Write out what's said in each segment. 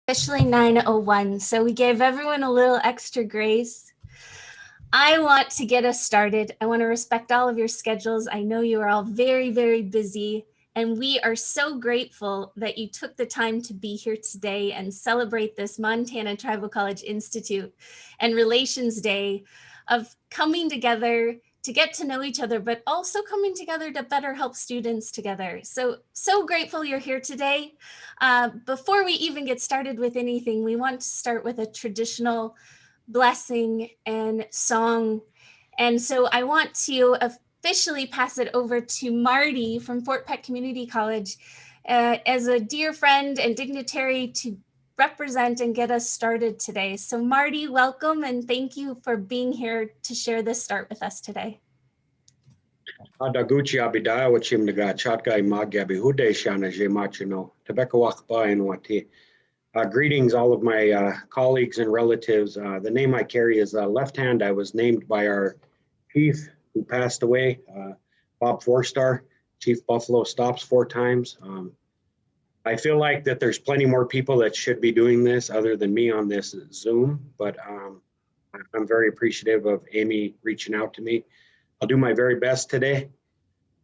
Officially 9:01, so we gave everyone a little extra grace. I want to get us started. I want to respect all of your schedules. I know you are all very, very busy, and we are so grateful that you took the time to be here today and celebrate this Montana Tribal College Institute and Relations Day of coming together to get to know each other, but also coming together to better help students together. So grateful you're here today. Before we even get started with anything, we want to start with a traditional blessing and song. And so I want to officially pass it over to Marty from Fort Peck Community College as a dear friend and dignitary to represent and get us started today. So Marty, welcome and thank you for being here to share this start with us today. Adaguchi abidaya wachim naga chatgai magyabi hude shana jemachino tebeka wakba and wati. Greetings, all of my colleagues and relatives. The name I carry is Left Hand. I was named by our chief who passed away, Bob Four-Star, Chief Buffalo Stops 4 times. I feel like that there's plenty more people that should be doing this other than me on this Zoom, but I'm very appreciative of Amy reaching out to me. I'll do my very best today.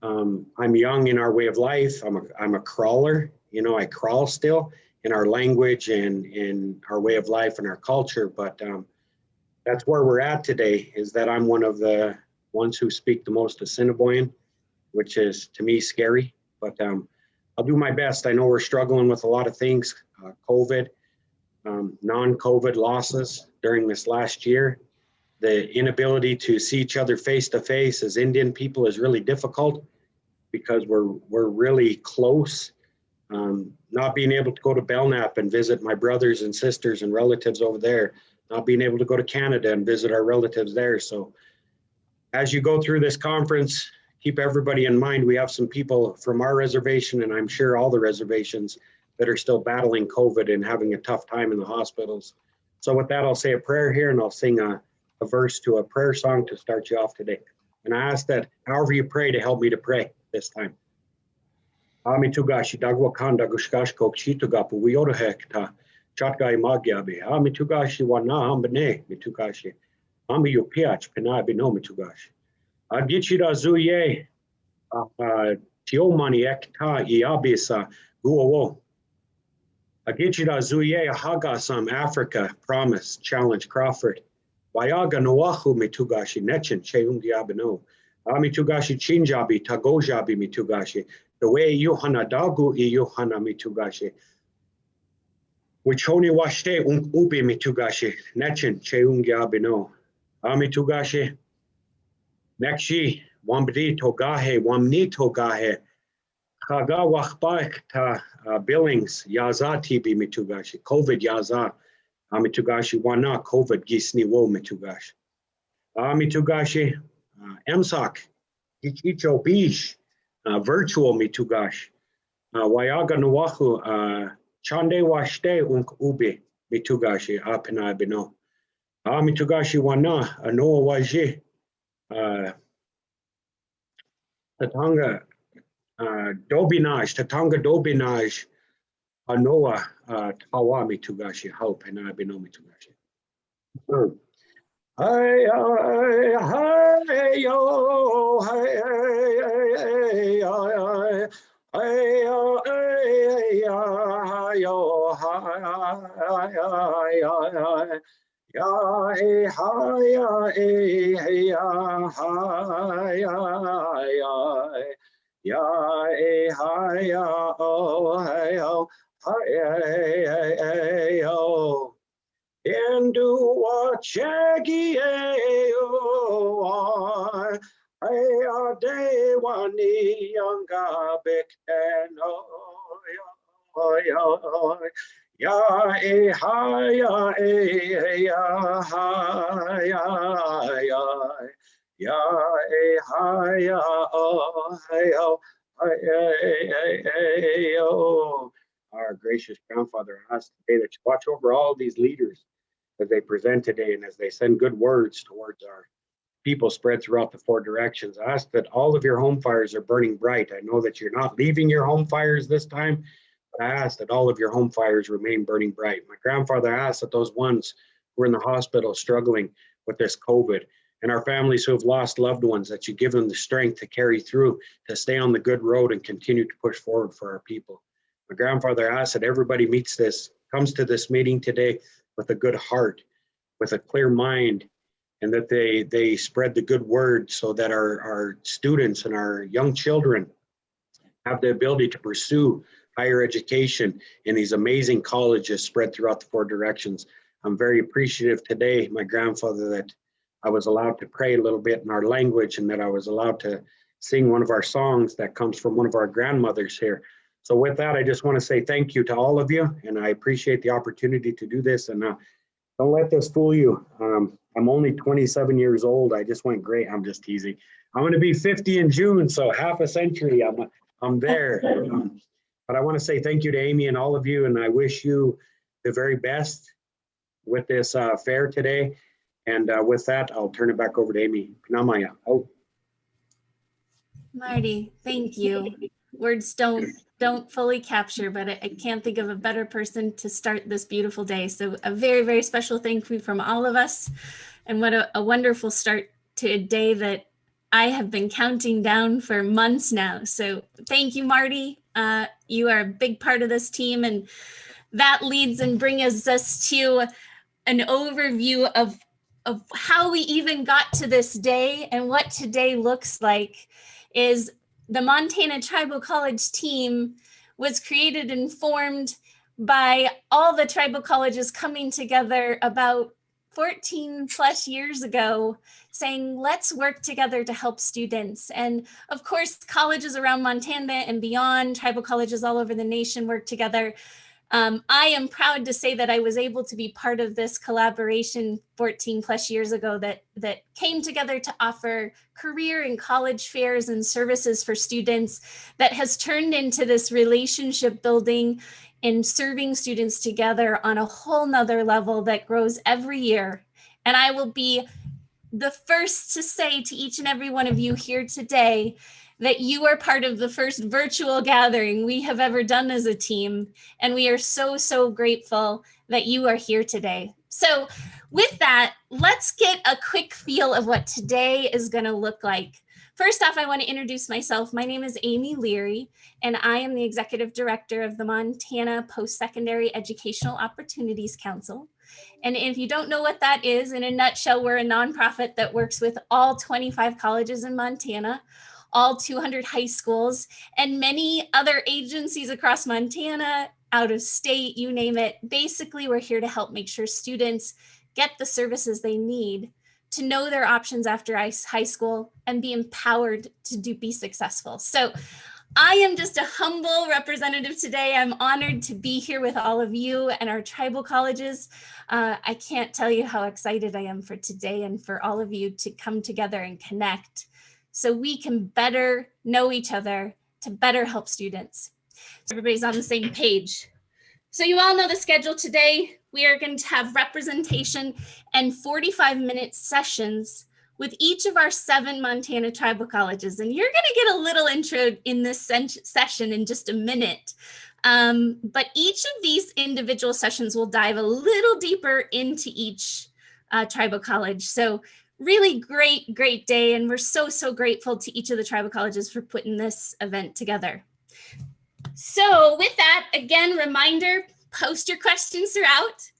I'm young in our way of life. I'm a crawler. You know, I crawl still in our language and in our way of life and our culture, but that's where we're at today, is that I'm one of the ones who speak the most Assiniboine, which is to me scary, but I'll do my best. I know we're struggling with a lot of things, COVID, non-COVID losses during this last year. The inability to see each other face to face as Indian people is really difficult because we're really close. Not being able to go to Belknap and visit my brothers and sisters and relatives over there, not being able to go to Canada and visit our relatives there. So as you go through this conference, keep everybody in mind. We have some people from our reservation, and I'm sure all the reservations, that are still battling COVID and having a tough time in the hospitals. So with that, I'll say a prayer here and I'll sing a verse to a prayer song to start you off today. And I ask that however you pray to help me to pray this time. Ami tugashi dagwa kanda gushkash kokshito gapu wiyoda hekta chatgai magyabi. Ami tugashi wana ambane mitugashi. Ami yupiach penabi no mitugashi. Agichira zuye tiomani ekta iabisa guowo. Agichira zuye hagasam Africa promise challenge Crawford. Wayaga noahu mitugashi nechin cheungi abino. Ami tugashi chinjabi tagojabi mitugashi. The way Yohana Dagu I Yohana mitugashi. Wichoni washte ubi mitugashi. Nechin cheungi abino. Ami tugashi. Nekshi wambdi togahe wamni togahe. Kaga wachbaik ta Billings yazati bi mitugashi. COVID yaza. Amitugashi wana COVID gisni wo mitugashi. Amitugashi emsak ichicho bish virtual mitugashi. Wayaga nuwahu chande washte ubi mitugashi apina bino. Amitugashi wana anoa waji tatanga tatanga dobinaj Anoa tawa mitugashi help and I be no mitugashi. Hey hey yo hey hey yo hey yo hey yo Hey-yo, into a shaggy day one younger big and Our gracious grandfather asked today that you watch over all these leaders as they present today and as they send good words towards our people spread throughout the 4 directions. I ask that all of your home fires are burning bright. I know that you're not leaving your home fires this time. I ask that all of your home fires remain burning bright. My grandfather asked that those ones who are in the hospital struggling with this COVID, and our families who have lost loved ones, that you give them the strength to carry through, to stay on the good road and continue to push forward for our people. My grandfather asked that everybody comes to this meeting today with a good heart, with a clear mind, and that they spread the good word so that our students and our young children have the ability to pursue higher education in these amazing colleges spread throughout the 4 directions. I'm very appreciative today, my grandfather, that I was allowed to pray a little bit in our language, and that I was allowed to sing one of our songs that comes from one of our grandmothers here. So with that, I just want to say thank you to all of you, and I appreciate the opportunity to do this. And don't let this fool you. I'm only 27 years old. I just went great. I'm just teasing. I'm going to be 50 in June, so half a century. I'm there. But I want to say thank you to Amy and all of you, and I wish you the very best with this fair today. And with that, I'll turn it back over to Amy. Pinamaya. Oh. Marty, thank you. Words don't fully capture, but I can't think of a better person to start this beautiful day. So a very, very special thank you from all of us. And what a wonderful start to a day that I have been counting down for months now. So thank you, Marty. You are a big part of this team, and that leads and brings us to an overview of how we even got to this day. And what today looks like is the Montana Tribal College team was created and formed by all the tribal colleges coming together about 14 plus years ago, saying, let's work together to help students. And of course, colleges around Montana and beyond, tribal colleges all over the nation work together. I am proud to say that I was able to be part of this collaboration 14 plus years ago that came together to offer career and college fairs and services for students, that has turned into this relationship building and serving students together on a whole nother level that grows every year. And I will be the first to say to each and every one of you here today that you are part of the first virtual gathering we have ever done as a team. And we are so, so grateful that you are here today. So with that, let's get a quick feel of what today is going to look like. First off, I want to introduce myself. My name is Amy Leary, and I am the Executive Director of the Montana Post-Secondary Educational Opportunities Council. And if you don't know what that is, in a nutshell, we're a nonprofit that works with all 25 colleges in Montana, all 200 high schools, and many other agencies across Montana, out of state, you name it. Basically, we're here to help make sure students get the services they need to know their options after high school and be empowered to be successful. So I am just a humble representative today. I'm honored to be here with all of you and our tribal colleges. I can't tell you how excited I am for today and for all of you to come together and connect so we can better know each other to better help students. So everybody's on the same page. So you all know the schedule today. We are going to have representation and 45-minute sessions with each of our 7 Montana tribal colleges. And you're going to get a little intro in this session in just a minute. But each of these individual sessions will dive a little deeper into each tribal college. So really great day. And we're so, so grateful to each of the tribal colleges for putting this event together. So with that, again, reminder, post your questions throughout.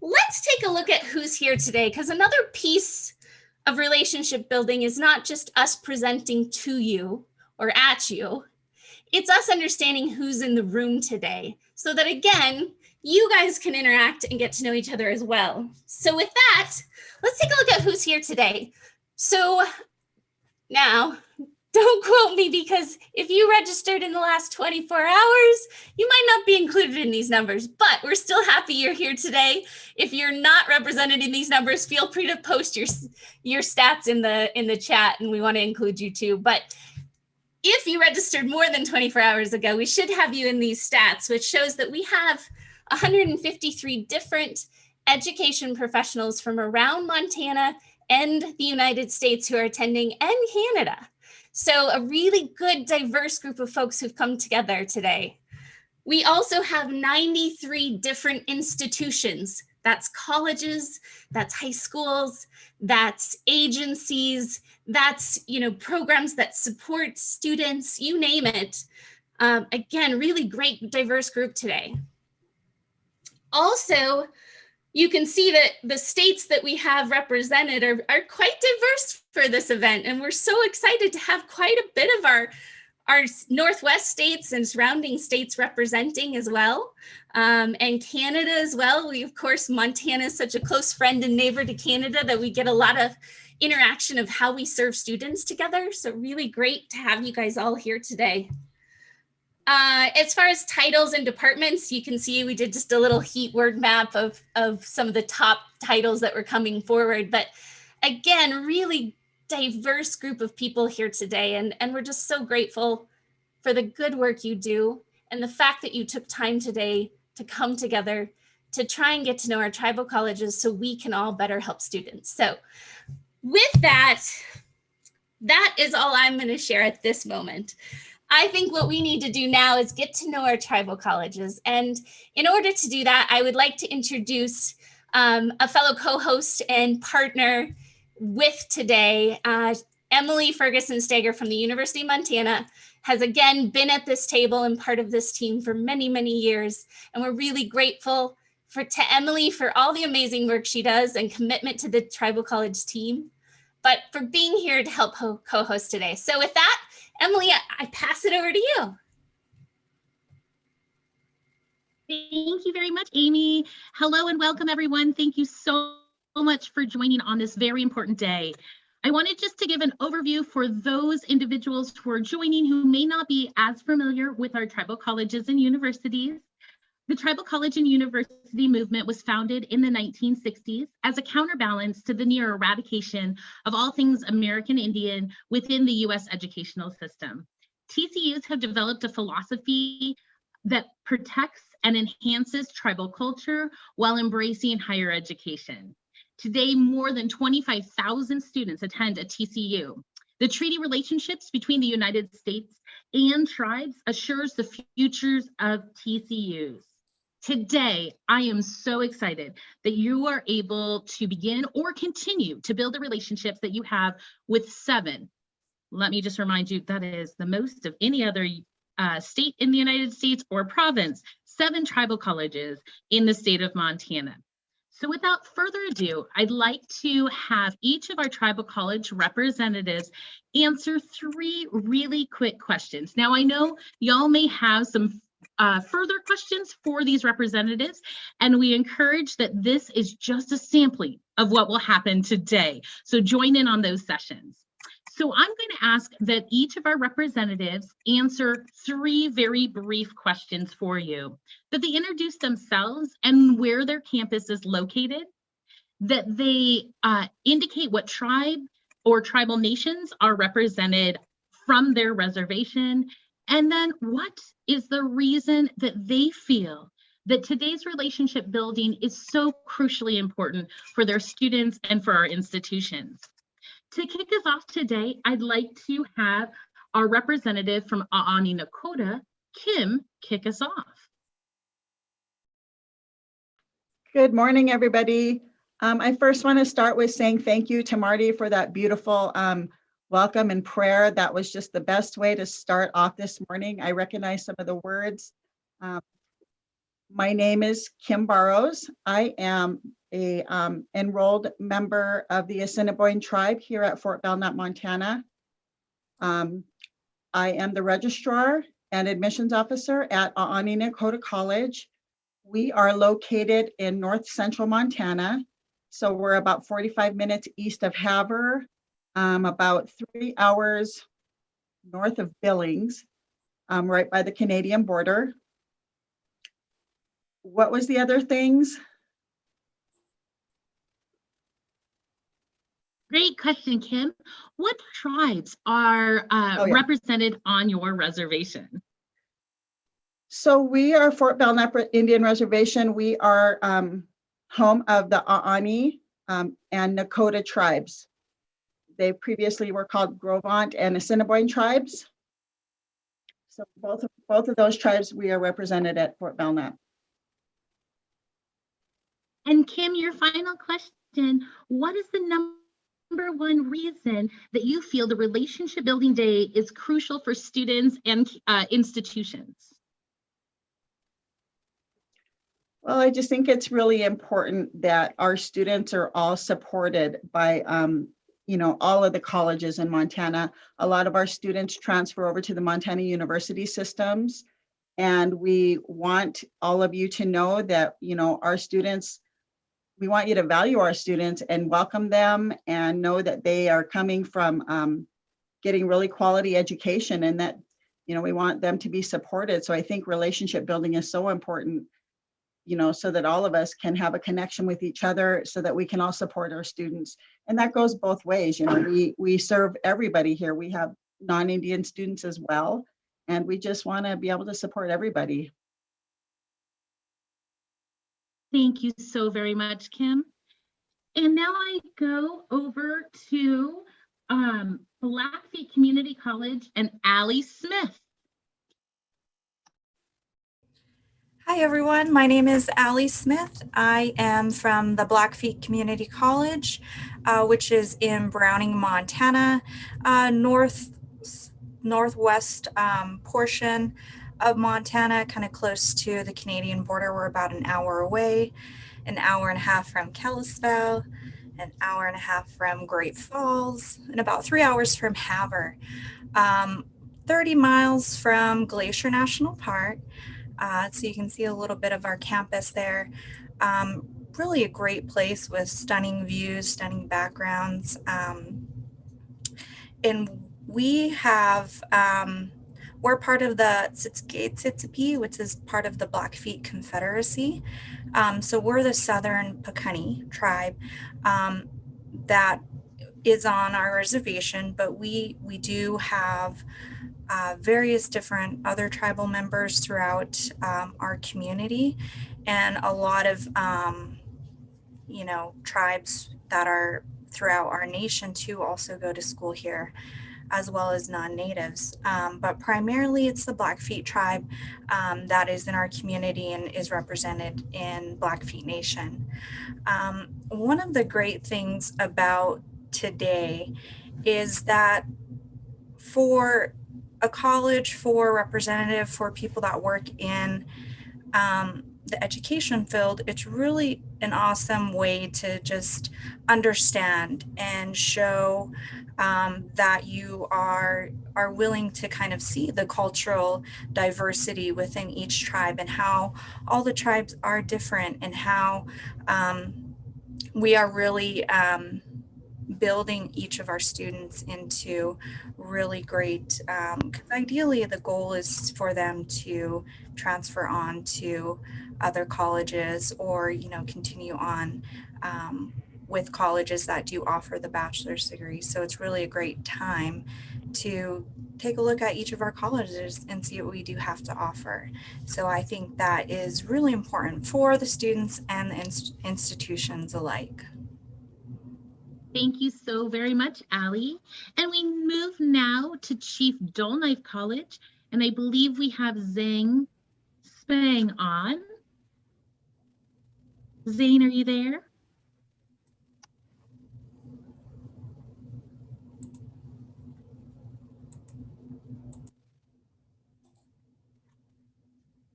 Let's take a look at who's here today, because another piece of relationship building is not just us presenting to you or at you. It's us understanding who's in the room today so that, again, you guys can interact and get to know each other as well. So with that, let's take a look at who's here today. So now, don't quote me, because if you registered in the last 24 hours, you might not be included in these numbers, but we're still happy you're here today. If you're not represented in these numbers, feel free to post your stats in the chat, and we want to include you too. But if you registered more than 24 hours ago, we should have you in these stats, which shows that we have 153 different education professionals from around Montana and the United States who are attending, and Canada. So a really good, diverse group of folks who've come together today. We also have 93 different institutions. That's colleges, that's high schools, that's agencies, that's programs that support students, you name it. Again, really great diverse group today. Also, you can see that the states that we have represented are quite diverse for this event, and we're so excited to have quite a bit of our Northwest states and surrounding states representing as well, and Canada as well. We, of course, Montana is such a close friend and neighbor to Canada that we get a lot of interaction of how we serve students together. So really great to have you guys all here today. As far as titles and departments, you can see we did just a little heat word map of some of the top titles that were coming forward. But again, really diverse group of people here today. And we're just so grateful for the good work you do and the fact that you took time today to come together to try and get to know our tribal colleges so we can all better help students. So with that is all I'm going to share at this moment. I think what we need to do now is get to know our tribal colleges. And in order to do that, I would like to introduce a fellow co-host and partner with today. Emily Ferguson-Steger from the University of Montana has again been at this table and part of this team for many, many years. And we're really grateful to Emily for all the amazing work she does and commitment to the tribal college team, but for being here to help co-host today. So with that, Emily, I pass it over to you. Thank you very much, Amy. Hello and welcome, everyone. Thank you so much for joining on this very important day. I wanted just to give an overview for those individuals who are joining who may not be as familiar with our tribal colleges and universities. The Tribal College and University movement was founded in the 1960s as a counterbalance to the near eradication of all things American Indian within the US educational system. TCUs have developed a philosophy that protects and enhances tribal culture while embracing higher education. Today, more than 25,000 students attend a TCU. The treaty relationships between the United States and tribes assures the futures of TCUs. Today, I am so excited that you are able to begin or continue to build the relationships that you have with 7. Let me just remind you, that is the most of any other state in the United States or province, 7 tribal colleges in the state of Montana. So without further ado, I'd like to have each of our tribal college representatives answer 3 really quick questions. Now, I know y'all may have some further questions for these representatives, and we encourage that this is just a sampling of what will happen today. So join in on those sessions. So I'm going to ask that each of our representatives answer 3 very brief questions for you, that they introduce themselves and where their campus is located, that they indicate what tribe or tribal nations are represented from their reservation, and then what is the reason that they feel that today's relationship building is so crucially important for their students and for our institutions. To kick us off today, I'd like to have our representative from A'ani Nakota, Kim, kick us off. Good morning, everybody. I first want to start with saying thank you to Marty for that beautiful welcome and prayer. That was just the best way to start off this morning. I recognize some of the words. My name is Kim Barrows. I am a enrolled member of the Assiniboine tribe here at Fort Belknap, Montana. I am the registrar and admissions officer at A'ani Nakota College. We are located in north central Montana. So we're about 45 minutes east of Havre, about 3 hours north of Billings, right by the Canadian border. What was the other things? Great question, Kim. What tribes are represented on your reservation? So we are Fort Belknap Indian Reservation. We are home of the A'ani and Nakota tribes. They previously were called Gros Ventre and Assiniboine tribes. So both of those tribes, we are represented at Fort Belknap. And Kim, your final question, what is the number one reason that you feel the Relationship Building Day is crucial for students and institutions? Well, I just think it's really important that our students are all supported by, all of the colleges in Montana. A lot of our students transfer over to the Montana University systems. And we want all of you to know that, our students, we want you to value our students and welcome them and know that they are coming from getting really quality education, and that, we want them to be supported. So I think relationship building is so important, so that all of us can have a connection with each other so that we can all support our students. And that goes both ways. We serve everybody here. We have non-Indian students as well. And we just want to be able to support everybody. Thank you so very much, Kim. And now I go over to Blackfeet Community College and Allie Smith. Hi everyone, my name is Allie Smith. I am from the Blackfeet Community College, which is in Browning, Montana, northwest portion of Montana, kind of close to the Canadian border. We're about an hour away, an hour and a half from Kalispell, an hour and a half from Great Falls, and about 3 hours from Havre. 30 miles from Glacier National Park. So you can see a little bit of our campus there. Really a great place with stunning views, stunning backgrounds. And we have, we're part of the Tsitsike-Tsitsipi, which is part of the Blackfeet Confederacy. So we're the Southern Piikani tribe that is on our reservation, but we do have various different other tribal members throughout our community, and a lot of tribes that are throughout our nation too also go to school here, as well as non-natives. But primarily it's the Blackfeet tribe that is in our community and is represented in Blackfeet Nation. One of the great things about today is that for a college, for a representative, for people that work in the education field, it's really an awesome way to just understand and show that you are willing to kind of see the cultural diversity within each tribe and how all the tribes are different, and how we are really building each of our students into really great, because ideally the goal is for them to transfer on to other colleges, or continue on with colleges that do offer the bachelor's degree. So it's really a great time to take a look at each of our colleges and see what we do have to offer. So I think that is really important for the students and the institutions alike. Thank you so very much, Allie. And we move now to Chief Dull Knife College, and I believe we have Zane Spang on. Zane, are you there?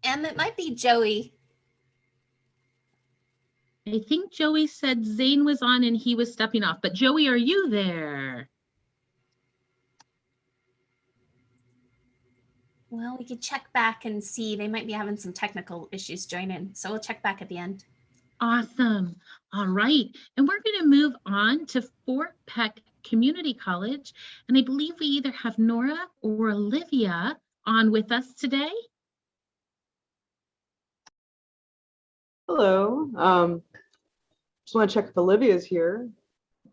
It might be Joey. I think Joey said Zane was on and he was stepping off, but Joey, are you there? Well, we could check back and see. They might be having some technical issues joining, so we'll check back at the end. Awesome. All right. And we're going to move on to Fort Peck Community College. And I believe we either have Nora or Olivia on with us today. Hello. Just want to check if Olivia is here.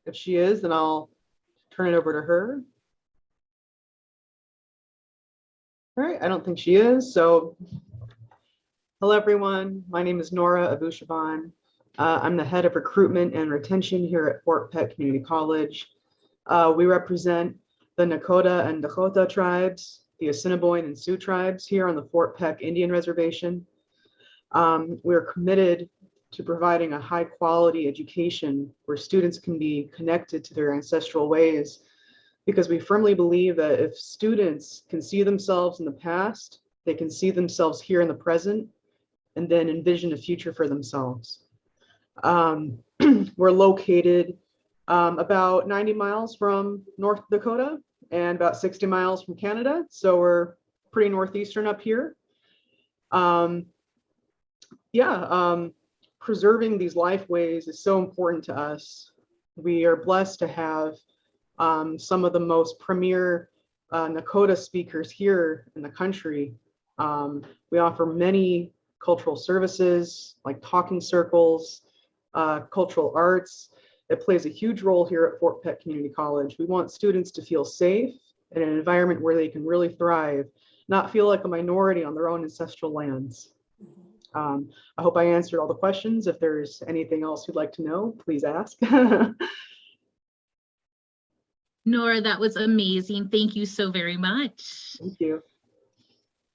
If she is, then I'll turn it over to her. All right, I don't think she is. So hello, everyone. My name is Nora Abushaban. I'm the head of recruitment and retention here at Fort Peck Community College. We represent the Nakota and Dakota tribes. the Assiniboine and Sioux tribes here on the Fort Peck Indian Reservation. We're committed to providing a high quality education where students can be connected to their ancestral ways, because we firmly believe that if students can see themselves in the past, they can see themselves here in the present and then envision a future for themselves. We're located about 90 miles from North Dakota and about 60 miles from Canada. So we're pretty northeastern up here. Preserving these lifeways is so important to us. We are blessed to have some of the most premier Nakota speakers here in the country. We offer many cultural services like talking circles, cultural arts. It plays a huge role here at Fort Peck Community College. We want students to feel safe in an environment where they can really thrive, not feel like a minority on their own ancestral lands. I hope I answered all the questions. If there's anything else you'd like to know, please ask. Nora, that was amazing. Thank you so very much. Thank you.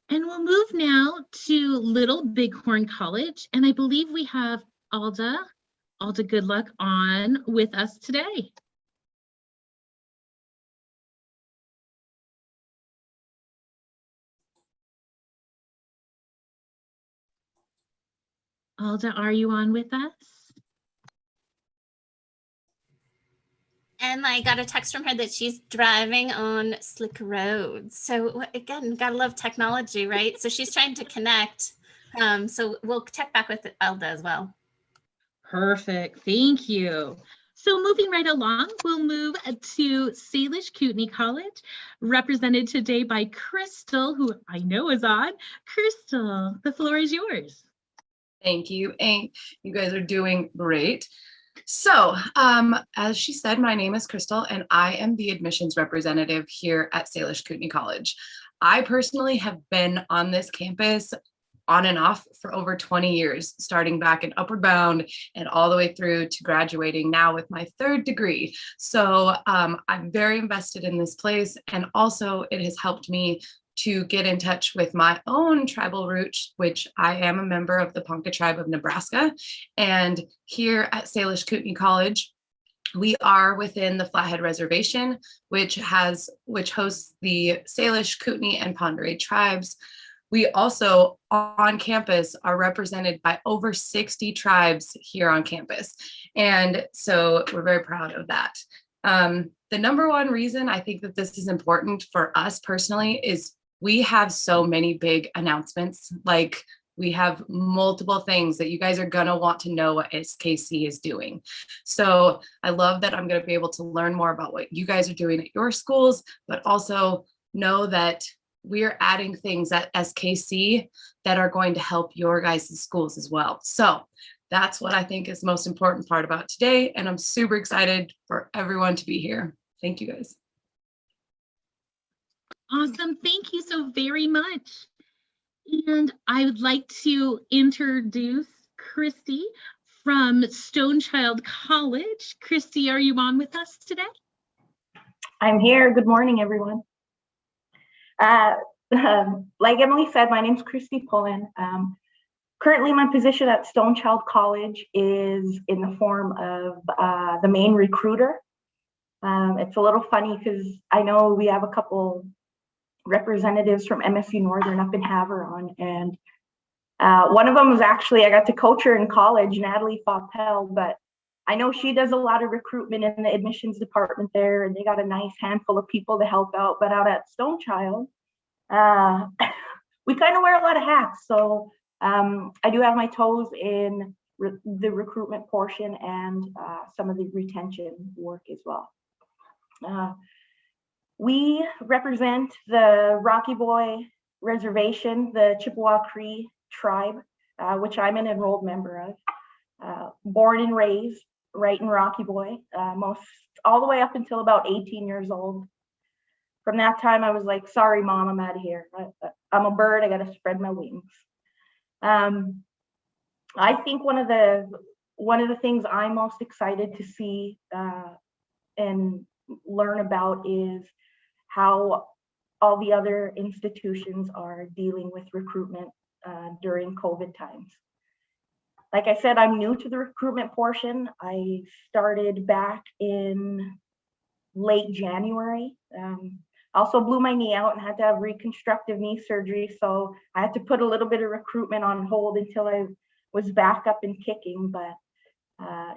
And we'll move now to Little Bighorn College. And I believe we have Alda Good Luck on with us today. Alda, are you on with us? And I got a text from her that she's driving on slick roads. So again, gotta love technology, right? So she's trying to connect. So we'll check back with Elda as well. Perfect, thank you. So moving right along, we'll move to Salish Kootenai College, represented today by Crystal, who I know is on. Crystal, the floor is yours. Thank you, and you guys are doing great. So, as she said, my name is Crystal, and I am the admissions representative here at Salish Kootenai College. I personally have been on this campus on and off for over 20 years, starting back in Upward Bound and all the way through to graduating now with my 3rd degree. So I'm very invested in this place, and also it has helped me to get in touch with my own tribal roots, which I am a member of the Ponca tribe of Nebraska. And here at Salish Kootenai College, we are within the Flathead Reservation, which hosts the Salish, Kootenai, and Pend Oreille tribes. We also on campus are represented by over 60 tribes here on campus. And so we're very proud of that. The number one reason I think that this is important for us personally is we have so many big announcements. Like, we have multiple things that you guys are gonna want to know what SKC is doing. So I love that I'm gonna be able to learn more about what you guys are doing at your schools, but also know that we're adding things at SKC that are going to help your guys' schools as well. So that's what I think is the most important part about today. And I'm super excited for everyone to be here. Thank you guys. Awesome, thank you so very much. And I would like to introduce Christy from Stonechild College. Christy, are you on with us today? I'm here. Good morning, everyone. Like Emily said, my name is Christy Pullen. Currently, my position at Stonechild College is in the form of the main recruiter. It's a little funny because I know we have a couple representatives from MSU Northern up in Havre, and one of them was actually, I got to coach her in college, Natalie Faupel, but I know she does a lot of recruitment in the admissions department there, and they got a nice handful of people to help out. But out at Stonechild, we kind of wear a lot of hats. So I do have my toes in the recruitment portion and some of the retention work as well. We represent the Rocky Boy Reservation, the Chippewa Cree tribe, which I'm an enrolled member of. Born and raised right in Rocky Boy, all the way up until about 18 years old. From that time, I was like, sorry, Mom, I'm out of here. I'm a bird, I gotta spread my wings. I think one of the things I'm most excited to see and learn about is how all the other institutions are dealing with recruitment during COVID times. Like I said, I'm new to the recruitment portion. I started back in late January. Also blew my knee out and had to have reconstructive knee surgery. So I had to put a little bit of recruitment on hold until I was back up and kicking. But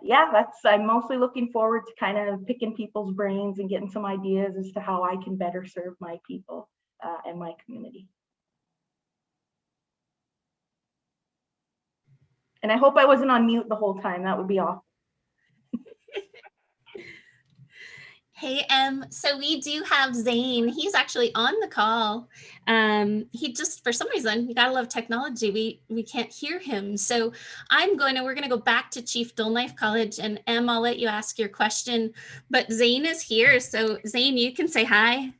yeah, I'm mostly looking forward to kind of picking people's brains and getting some ideas as to how I can better serve my people and my community. And I hope I wasn't on mute the whole time. That would be awful. Hey, so we do have Zane. He's actually on the call. He just, for some reason, you gotta love technology. We can't hear him. So we're gonna go back to Chief Dull Knife College, and I'll let you ask your question. But Zane is here. So Zane, you can say hi.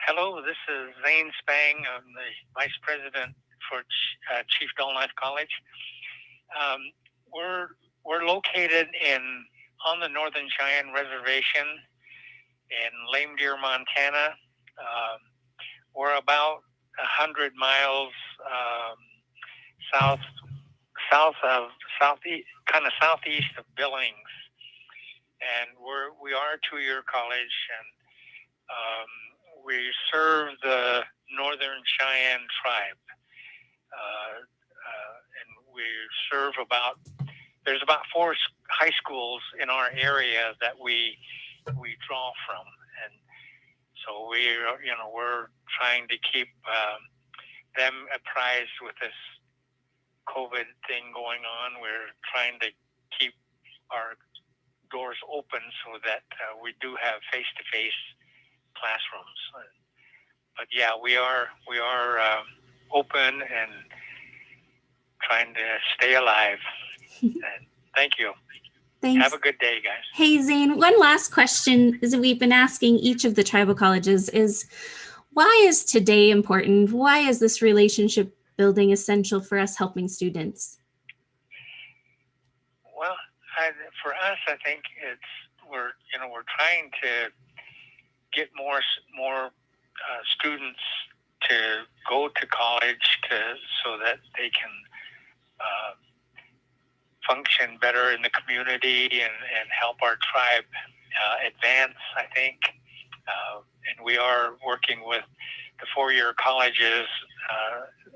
Hello, this is Zane Spang. I'm the Vice President for Chief Dull Knife College. We're located on the Northern Cheyenne Reservation in Lame Deer, Montana. We're about 100 miles southeast of Billings, and we are a two-year college, and we serve the Northern Cheyenne tribe, and we serve there's about 4 high schools in our area that we draw from, and so we're trying to keep them apprised with this COVID thing going on. We're trying to keep our doors open so that we do have face-to-face classrooms. But yeah, we are open and trying to stay alive. And thank you. Thanks. Have a good day, guys. Hey, Zane, one last question is we've been asking each of the tribal colleges is, why is today important? Why is this relationship building essential for us helping students? Well, for us, I think we're trying to get more students to go to college so that they can function better in the community and help our tribe advance, I think. And we are working with the 4-year colleges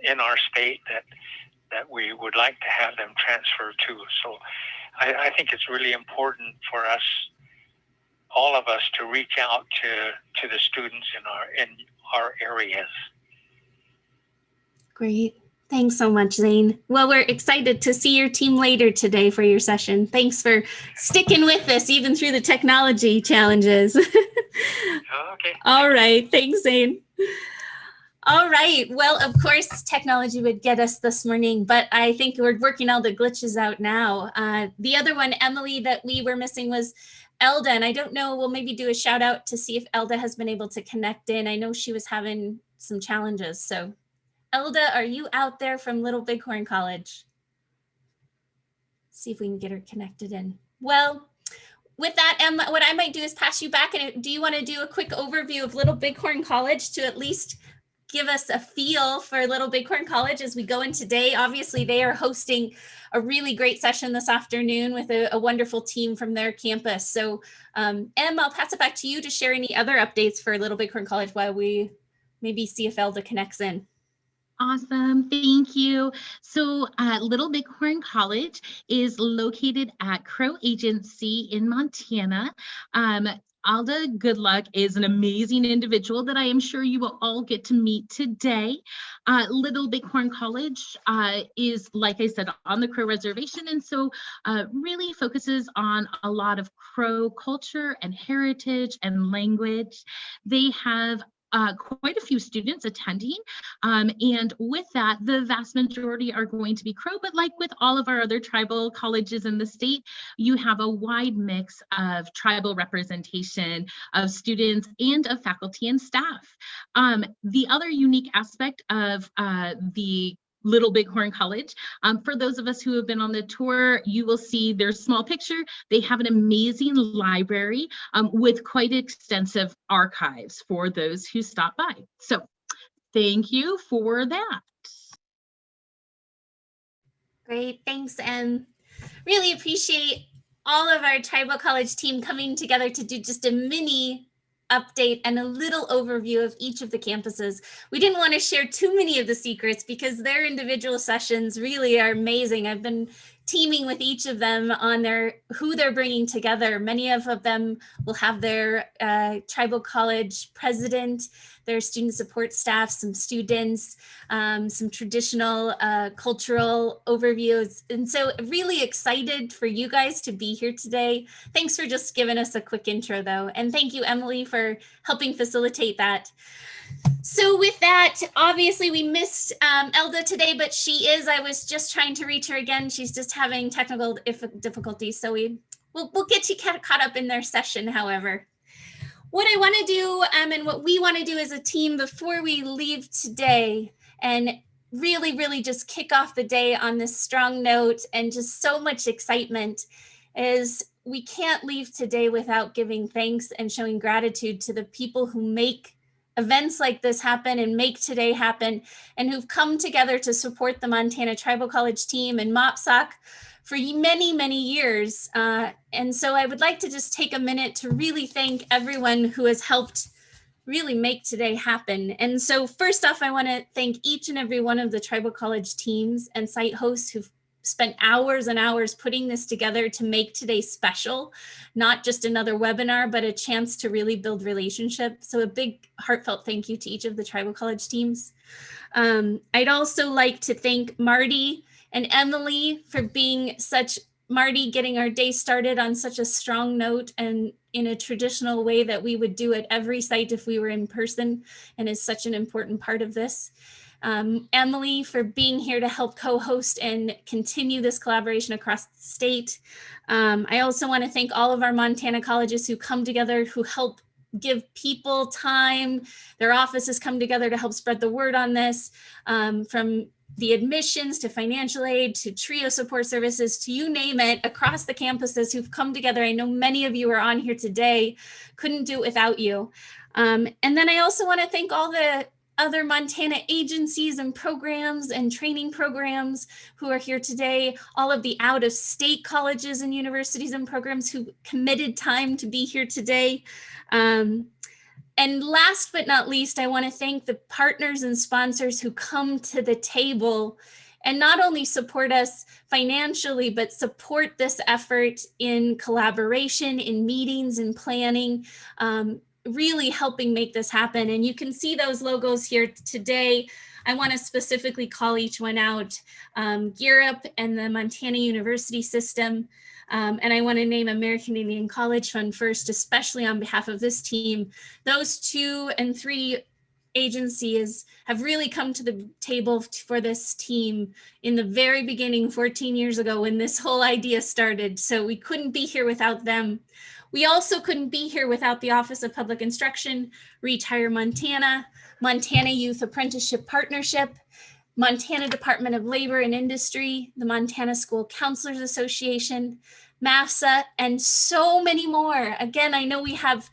in our state that we would like to have them transfer to. So I think it's really important for us, all of us, to reach out to the students in our areas. Great. Thanks so much, Zane. Well, we're excited to see your team later today for your session. Thanks for sticking with us even through the technology challenges. Okay. All right. Thanks, Zane. All right. Well, of course, technology would get us this morning, but I think we're working all the glitches out now. The other one, Emily, that we were missing was Elda. And I don't know, we'll maybe do a shout out to see if Elda has been able to connect in. I know she was having some challenges. So Elda, are you out there from Little Bighorn College? See if we can get her connected in. Well, with that, Emma, what I might do is pass you back. And do you want to do a quick overview of Little Bighorn College to at least give us a feel for Little Bighorn College as we go in today? Obviously, they are hosting a really great session this afternoon with a wonderful team from their campus. So, Em, I'll pass it back to you to share any other updates for Little Bighorn College while we maybe see if Elda connects in. Awesome, thank you. So Little Bighorn College is located at Crow Agency in Montana. Alda Goodluck is an amazing individual that I am sure you will all get to meet today. Little Bighorn College is, like I said, on the Crow Reservation, and so really focuses on a lot of Crow culture and heritage and language. They have quite a few students attending, and with that, the vast majority are going to be Crow, but like with all of our other tribal colleges in the state, you have a wide mix of tribal representation of students and of faculty and staff. The other unique aspect of the Little Bighorn College. For those of us who have been on the tour, you will see their small picture. They have an amazing library with quite extensive archives for those who stop by. So thank you for that. Great, thanks, Em. Really appreciate all of our Tribal College team coming together to do just a mini update and a little overview of each of the campuses. We didn't want to share too many of the secrets because their individual sessions really are amazing. I've been teaming with each of them on who they're bringing together. Many of them will have their Tribal College president, their student support staff, some students, some traditional cultural overviews. And so really excited for you guys to be here today. Thanks for just giving us a quick intro though. And thank you, Emily, for helping facilitate that. So with that, obviously we missed Elda today, but I was just trying to reach her again. She's just having technical difficulties. So we'll get you caught up in their session, however. What I want to do and what we want to do as a team before we leave today and really just kick off the day on this strong note and just so much excitement is we can't leave today without giving thanks and showing gratitude to the people who make events like this happen and make today happen and who've come together to support the Montana Tribal College team and MOPSOC for many years. And so I would like to just take a minute to really thank everyone who has helped really make today happen. And so first off, I want to thank each and every one of the Tribal College teams and site hosts who've spent hours and hours putting this together to make today special, not just another webinar, but a chance to really build relationships. So a big heartfelt thank you to each of the Tribal College teams. I'd also like to thank Marty and Emily for being Marty getting our day started on such a strong note and in a traditional way that we would do at every site if we were in person, and is such an important part of this. Emily for being here to help co-host and continue this collaboration across the state. I also want to thank all of our Montana colleges who come together, who help give people time. Their offices come together to help spread the word on this, from the admissions to financial aid to TRIO support services to you name it, across the campuses who've come together. I know many of you are on here today, couldn't do it without you. And then I also want to thank all the other Montana agencies and programs and training programs who are here today, all of the out-of-state colleges and universities and programs who committed time to be here today. And last but not least, I want to thank the partners and sponsors who come to the table and not only support us financially, but support this effort in collaboration, in meetings and planning, really helping make this happen. And you can see those logos here today. I want to specifically call each one out, GEAR-Up and the Montana University System. And I want to name American Indian College Fund first, especially on behalf of this team. Those 2 and 3 agencies have really come to the table for this team in the very beginning, 14 years ago, when this whole idea started. So we couldn't be here without them. We also couldn't be here without the Office of Public Instruction, Retire Montana, Montana Youth Apprenticeship Partnership, Montana Department of Labor and Industry, the Montana School Counselors Association, MAFSA, and so many more. Again, I know we have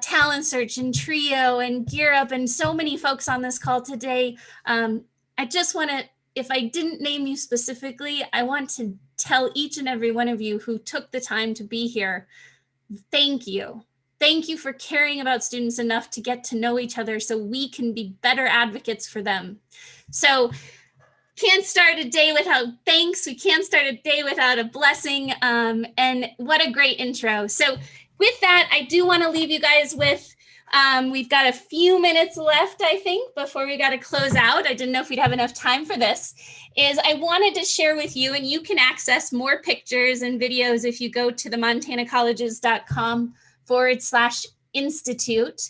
Talent Search and TRIO and GEAR-Up and so many folks on this call today. I just want to, if I didn't name you specifically, I want to tell each and every one of you who took the time to be here, thank you. Thank you for caring about students enough to get to know each other so we can be better advocates for them. So can't start a day without thanks. We can't start a day without a blessing. And what a great intro. So with that, I do want to leave you guys with, we've got a few minutes left, I think, before we got to close out. I didn't know if we'd have enough time for this. I wanted to share with you, and you can access more pictures and videos if you go to the montanacolleges.com/institute.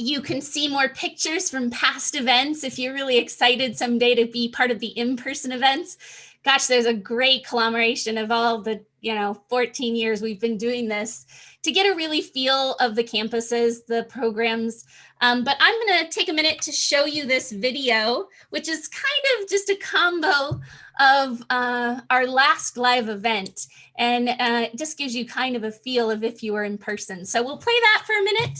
You can see more pictures from past events if you're really excited someday to be part of the in-person events. Gosh, there's a great collaboration of all the 14 years we've been doing this, to get a really feel of the campuses, the programs. But I'm going to take a minute to show you this video, which is kind of just a combo of our last live event. And it just gives you kind of a feel of if you were in person. So we'll play that for a minute.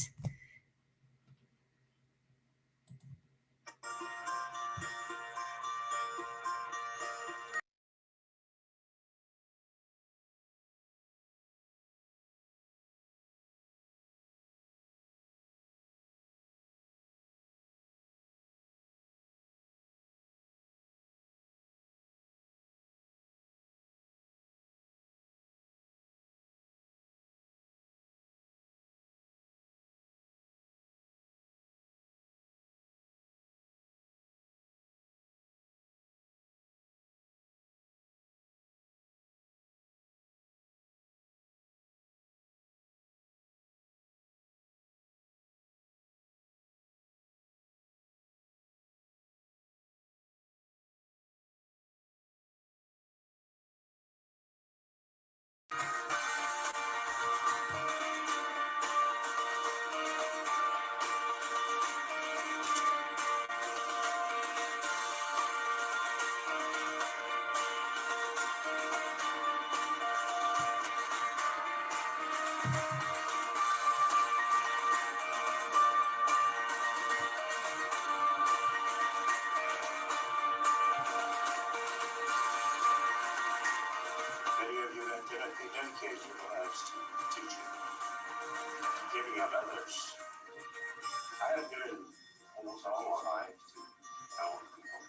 Dedicate your lives to teaching, giving up others. I have given almost all my life to our people.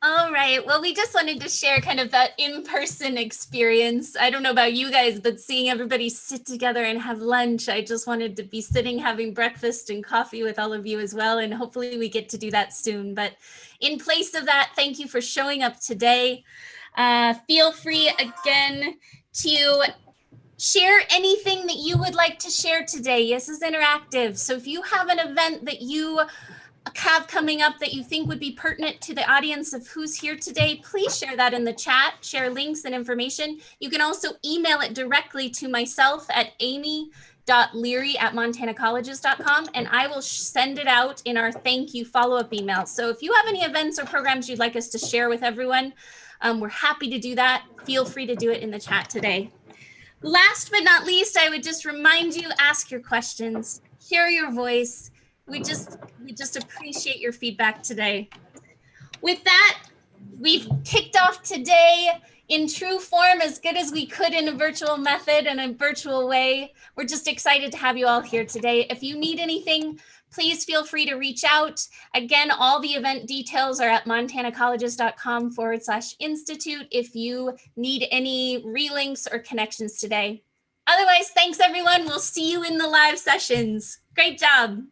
All right, well, we just wanted to share kind of that in-person experience. I don't know about you guys, but seeing everybody sit together and have lunch, I just wanted to be sitting having breakfast and coffee with all of you as well, and hopefully we get to do that soon. But in place of that, thank you for showing up today. Feel free again to share anything that you would like to share today. Yes, is interactive, so if you have an event that you have coming up that you think would be pertinent to the audience of who's here today, please share that in the chat, share links and information. You can also email it directly to myself at amy.leary@montanacolleges.com, and I will send it out in our thank you follow-up email. So if you have any events or programs you'd like us to share with everyone, we're happy to do that. Feel free to do it in the chat today. Last but not least, I would just remind you, ask your questions, share your voice. We just appreciate your feedback today. With that, we've kicked off today in true form, as good as we could in a virtual method and a virtual way. We're just excited to have you all here today. If you need anything, please feel free to reach out. Again, all the event details are at montanacolleges.com/institute if you need any relinks or connections today. Otherwise, thanks everyone. We'll see you in the live sessions. Great job.